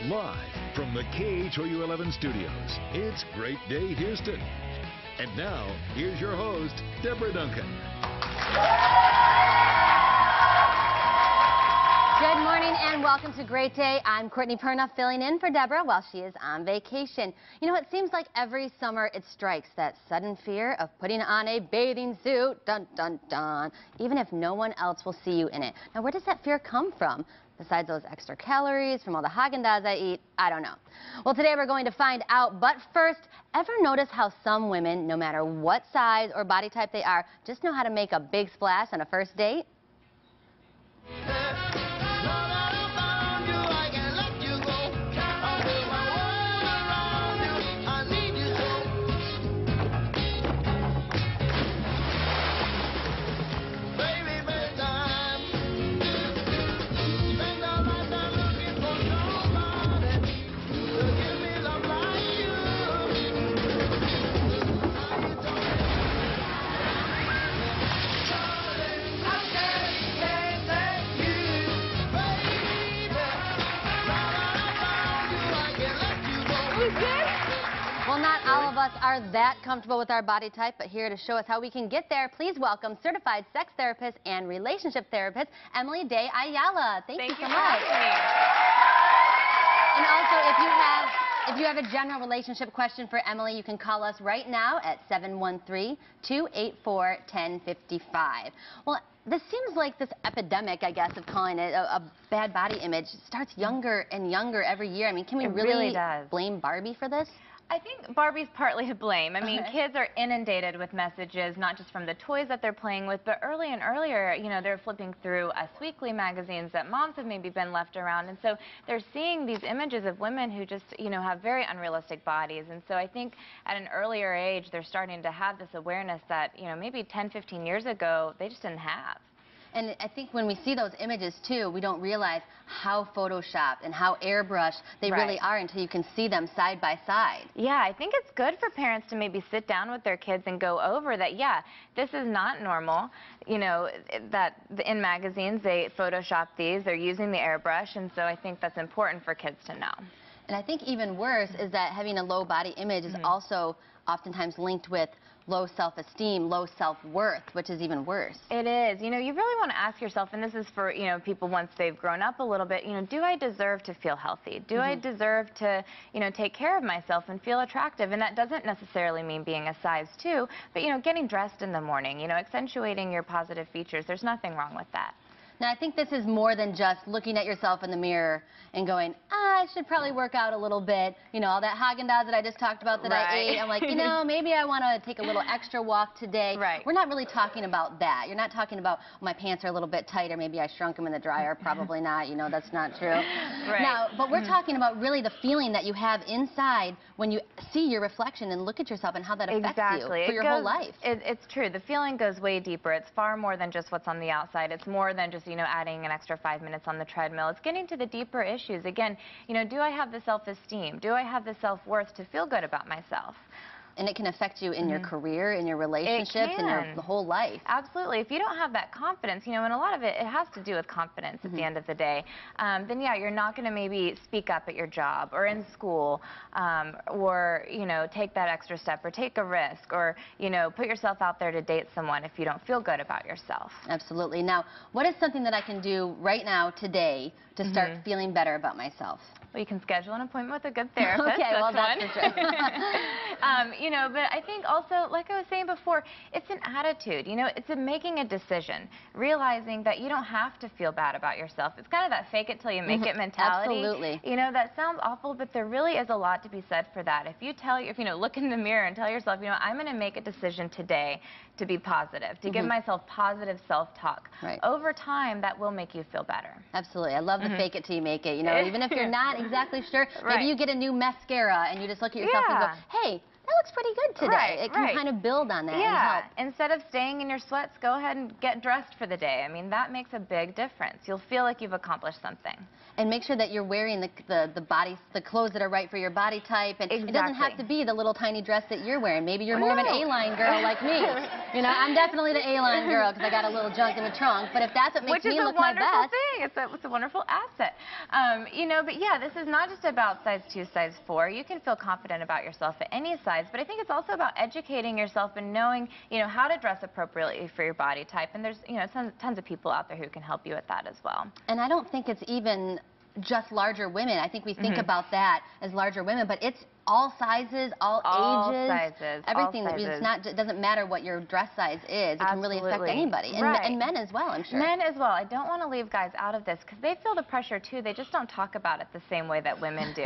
Live from the KHOU11 studios, it's Great Day Houston. And now, here's your host, Deborah Duncan. Good morning and welcome to Great Day. I'm Courtney Perna filling in for Deborah while she is on vacation. You know, it seems like every summer it strikes that sudden fear of putting on a bathing suit, dun dun dun, even if no one else will see you in it. Now, where does that fear come from? Besides those extra calories from all the Haagen-Dazs I eat, I don't know. Well, today we're going to find out, but first, ever notice how some women, no matter what size or body type they are, just know how to make a big splash on a first date? Well, not all of us are that comfortable with our body type, but here to show us how we can get there, please welcome certified sex therapist and relationship therapist, Emily De Ayala. Thank you so much. And also, if you have a general relationship question for Emily, you can call us right now at 713-284-1055. Well, this seems like this epidemic, I guess, of calling it a bad body image starts younger and younger every year. I mean, can we really blame Barbie for this? I think Barbie's partly to blame. I mean, kids are inundated with messages, not just from the toys that they're playing with, but early and earlier, you know, they're flipping through Us Weekly magazines that moms have maybe been left around. And so they're seeing these images of women who just, you know, have very unrealistic bodies. And so I think at an earlier age, they're starting to have this awareness that, you know, maybe 10, 15 years ago, they just didn't have. And I think when we see those images, too, we don't realize how photoshopped and how airbrushed they really are until you can see them side by side. Yeah, I think it's good for parents to maybe sit down with their kids and go over that, yeah, this is not normal. You know, that in magazines, they Photoshop these, they're using the airbrush, and so I think that's important for kids to know. And I think even worse is that having a low body image is also oftentimes linked with low self-esteem, low self-worth, which is even worse. It is. You know, you really want to ask yourself, and this is for, you know, people once they've grown up a little bit, you know, do I deserve to feel healthy? Do I deserve to, you know, take care of myself and feel attractive? And that doesn't necessarily mean being a size 2, but, you know, getting dressed in the morning, you know, accentuating your positive features. There's nothing wrong with that. Now, I think this is more than just looking at yourself in the mirror and going, I should probably work out a little bit. You know, all that Haagen-Dazs that I just talked about that I ate. I'm like, you know, maybe I want to take a little extra walk today. We're not really talking about that. You're not talking about, oh, my pants are a little bit tighter. Maybe I shrunk them in the dryer. Probably not. You know, that's not true. Now, but we're talking about really the feeling that you have inside when you see your reflection and look at yourself and how that affects you for your whole life. It's true. The feeling goes way deeper. It's far more than just what's on the outside. It's more than just, you know, adding an extra 5 minutes on the treadmill. It's getting to the deeper issues. Again, you know, do I have the self-esteem? Do I have the self-worth to feel good about myself? And it can affect you in your career, in your relationships, in your whole life. Absolutely. If you don't have that confidence, you know, and a lot of it has to do with confidence at the end of the day, then, yeah, you're not going to maybe speak up at your job or in school or, you know, take that extra step or take a risk or, you know, put yourself out there to date someone if you don't feel good about yourself. Absolutely. Now, what is something that I can do right now, today, to start feeling better about myself? Well, you can schedule an appointment with a good therapist. Okay, well, that's for sure. You know, but I think also, like I was saying before, it's an attitude. You know, it's making a decision, realizing that you don't have to feel bad about yourself. It's kind of that fake it till you make it mentality. Absolutely. You know, that sounds awful, but there really is a lot to be said for that. If you know, look in the mirror and tell yourself, you know, I'm going to make a decision today to be positive, to give myself positive self-talk. Over time, that will make you feel better. Absolutely. I love the fake it till you make it. You know, even if you're not exactly sure, maybe you get a new mascara and you just look at yourself and go, hey, that looks pretty good today. It can kind of build on that and help. Instead of staying in your sweats, go ahead and get dressed for the day. I mean, that makes a big difference. You'll feel like you've accomplished something. and make sure that you're wearing the clothes that are right for your body type, and it doesn't have to be the little tiny dress that you're wearing. Maybe you're more of an A-line girl like me. You know, I'm definitely the A-line girl because I got a little junk in the trunk, but if that's what makes me look my best. It's a wonderful asset. You know, but yeah, this is not just about size 2, size 4. You can feel confident about yourself at any size, but I think it's also about educating yourself and knowing, you know, how to dress appropriately for your body type. And there's, you know, tons of people out there who can help you with that as well. And I don't think it's even just larger women. I think we think about that as larger women, but it's all sizes, all ages, everything. It doesn't matter what your dress size is. It can really affect anybody, and men as well, I'm sure. Men as well. I don't want to leave guys out of this because they feel the pressure too. They just don't talk about it the same way that women do.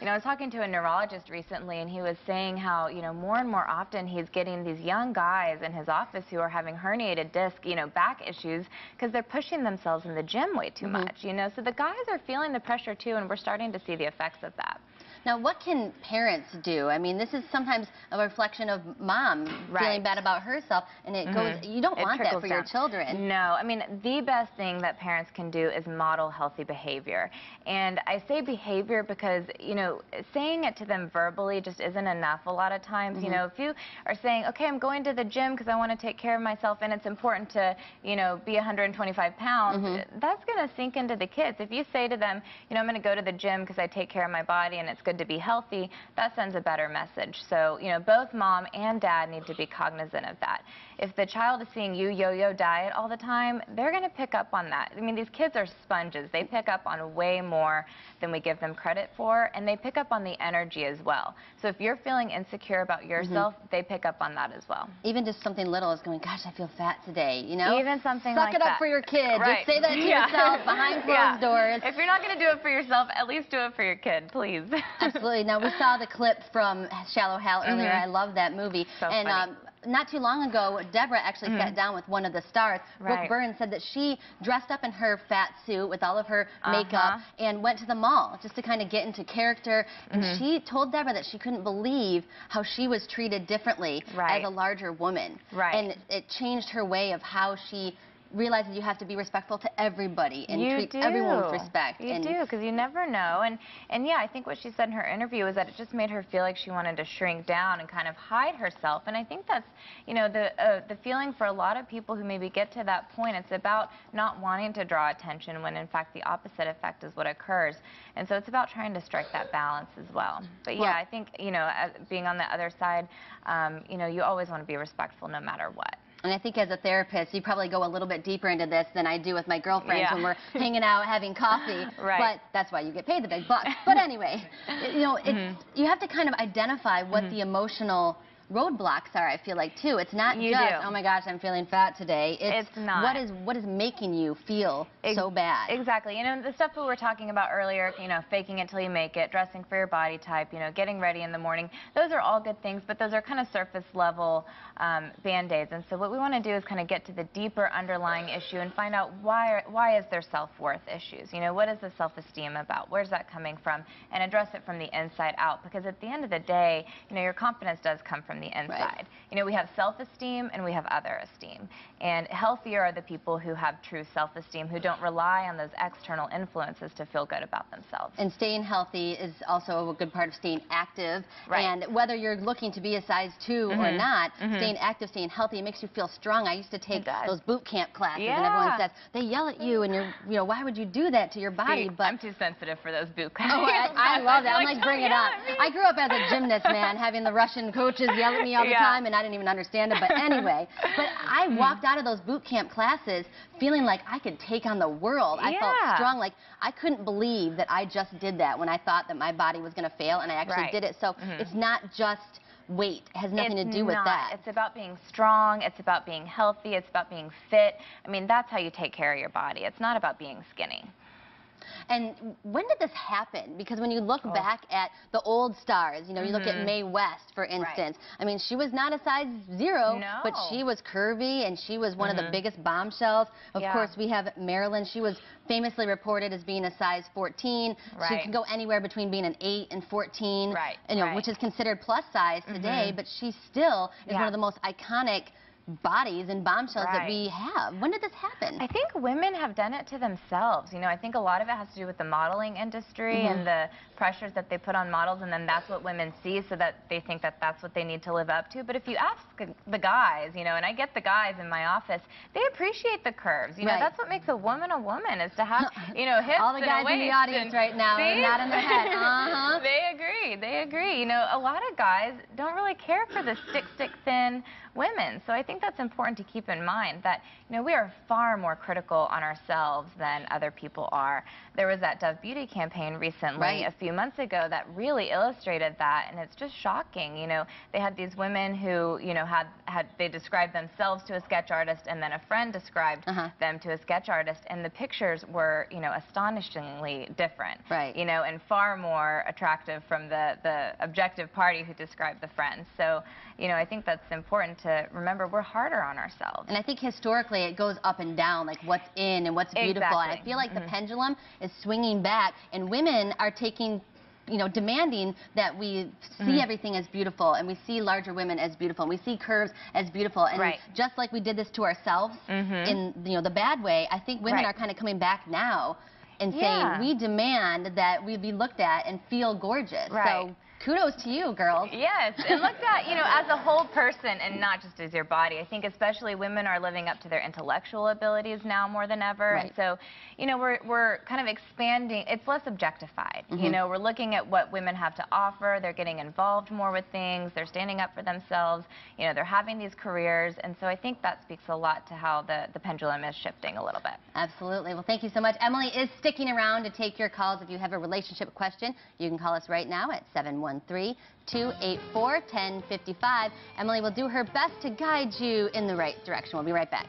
You know, I was talking to a neurologist recently, and he was saying how, you know, more and more often he's getting these young guys in his office who are having herniated disc, you know, back issues because they're pushing themselves in the gym way too much. You know, so the guys are feeling the pressure too, and we're starting to see the effects of that. Now, what can parents do? I mean, this is sometimes a reflection of mom feeling bad about herself, and it goes, you don't want that for your children. No, I mean, the best thing that parents can do is model healthy behavior. And I say behavior because, you know, saying it to them verbally just isn't enough a lot of times. You know, if you are saying, okay, I'm going to the gym because I want to take care of myself, and it's important to, you know, be 125 pounds, that's going to sink into the kids. If you say to them, you know, I'm going to go to the gym because I take care of my body and it's good to be healthy, that sends a better message. So, you know, both mom and dad need to be cognizant of that. If the child is seeing you yo-yo diet all the time, they're going to pick up on that. I mean, these kids are sponges. They pick up on way more than we give them credit for, and they pick up on the energy as well. So if you're feeling insecure about yourself, they pick up on that as well. Even just something little is going, gosh, I feel fat today, you know? Even something like that. Suck it up for your kid. Just say that to yourself behind closed doors. If you're not going to do it for yourself, at least do it for your kid, please. Absolutely. Now, we saw the clip from Shallow Hal earlier. I love that movie. So funny. Not too long ago, Deborah actually sat down with one of the stars. Brooke Burns said that she dressed up in her fat suit with all of her makeup and went to the mall just to kind of get into character. And she told Deborah that she couldn't believe how she was treated differently as a larger woman. And it changed her way of how she realizes you have to be respectful to everybody and treat everyone with respect. You do, because you never know. And yeah, I think what she said in her interview was that it just made her feel like she wanted to shrink down and kind of hide herself. And I think that's, you know, the feeling for a lot of people who maybe get to that point. It's about not wanting to draw attention when, in fact, the opposite effect is what occurs. And so it's about trying to strike that balance as well. But yeah, I think, you know, being on the other side, you know, you always want to be respectful no matter what. And I think as a therapist, you probably go a little bit deeper into this than I do with my girlfriends when we're hanging out having coffee. But that's why you get paid the big bucks. But anyway, you know, you have to kind of identify what the emotional roadblocks are, I feel like, too. It's not oh my gosh, I'm feeling fat today. It's not. What is making you feel so bad? Exactly. You know, the stuff we were talking about earlier, you know, faking it till you make it, dressing for your body type, you know, getting ready in the morning, those are all good things, but those are kind of surface level band-aids. And so what we want to do is kind of get to the deeper underlying issue and find out why is there self-worth issues? You know, what is the self-esteem about? Where's that coming from? And address it from the inside out, because at the end of the day, you know, your confidence does come from the inside. You know, we have self-esteem and we have other esteem. And healthier are the people who have true self-esteem, who don't rely on those external influences to feel good about themselves. And staying healthy is also a good part of staying active. And whether you're looking to be a size 2 or not, staying active, staying healthy, it makes you feel strong. I used to take those boot camp classes, and everyone says, they yell at you, and you know, why would you do that to your body? But I'm too sensitive for those boot camps. Oh, I love that. I'm like, bring it on. I grew up as a gymnast, man, having the Russian coaches yell at me all the time, and I didn't even understand it. But anyway, but I walked out of those boot camp classes feeling like I could take on the world. I felt strong. Like, I couldn't believe that I just did that when I thought that my body was going to fail, and I actually did it. So it's not just weight. It has nothing to do with that. It's about being strong. It's about being healthy. It's about being fit. I mean, that's how you take care of your body. It's not about being skinny. And when did this happen? Because when you look back at the old stars, you know, you look at Mae West, for instance. I mean, she was not a size 0, but she was curvy, and she was one of the biggest bombshells. Of course, we have Marilyn. She was famously reported as being a size 14. She can go anywhere between being an 8 and 14, you know, which is considered plus size today, but she still is one of the most iconic bodies and bombshells that Right. we have. When did this happen? I think women have done it to themselves. You know, I think a lot of it has to do with the modeling industry and the pressures that they put on models, and then that's what women see, so that they think that that's what they need to live up to. But if you ask the guys, you know, and I get the guys in my office, they appreciate the curves. You know, that's what makes a woman, is to have, you know, hips all the guys and a in the waist audience right now are not in their head. They agree. They agree. You know, a lot of guys don't really care for the stick thin women. So I think that's important to keep in mind, that, you know, we are far more critical on ourselves than other people are. There was that Dove Beauty campaign recently, a few months ago, that really illustrated that, and it's just shocking. You know, they had these women who, you know, they described themselves to a sketch artist, and then a friend described them to a sketch artist, and the pictures were, you know, astonishingly different. You know, and far more attractive from the objective party who described the friends. So, you know, I think that's important to remember. We're harder on ourselves. And I think historically it goes up and down, like what's in and what's beautiful. And I feel like the pendulum is swinging back, and women are taking, you know, demanding that we see everything as beautiful, and we see larger women as beautiful, and we see curves as beautiful. And just like we did this to ourselves in, you know, the bad way, I think women are kind of coming back now and saying, we demand that we be looked at and feel gorgeous. So kudos to you, girls. Yes, and looked at, you know, as a whole person and not just as your body. I think especially women are living up to their intellectual abilities now more than ever. And so, you know, we're kind of expanding. It's less objectified. You know, we're looking at what women have to offer. They're getting involved more with things. They're standing up for themselves. You know, they're having these careers. And so I think that speaks a lot to how the pendulum is shifting a little bit. Absolutely. Well, thank you so much. Emily is sticking around to take your calls. If you have a relationship question, you can call us right now at 713-284-1055. Emily will do her best to guide you in the right direction. We'll be right back.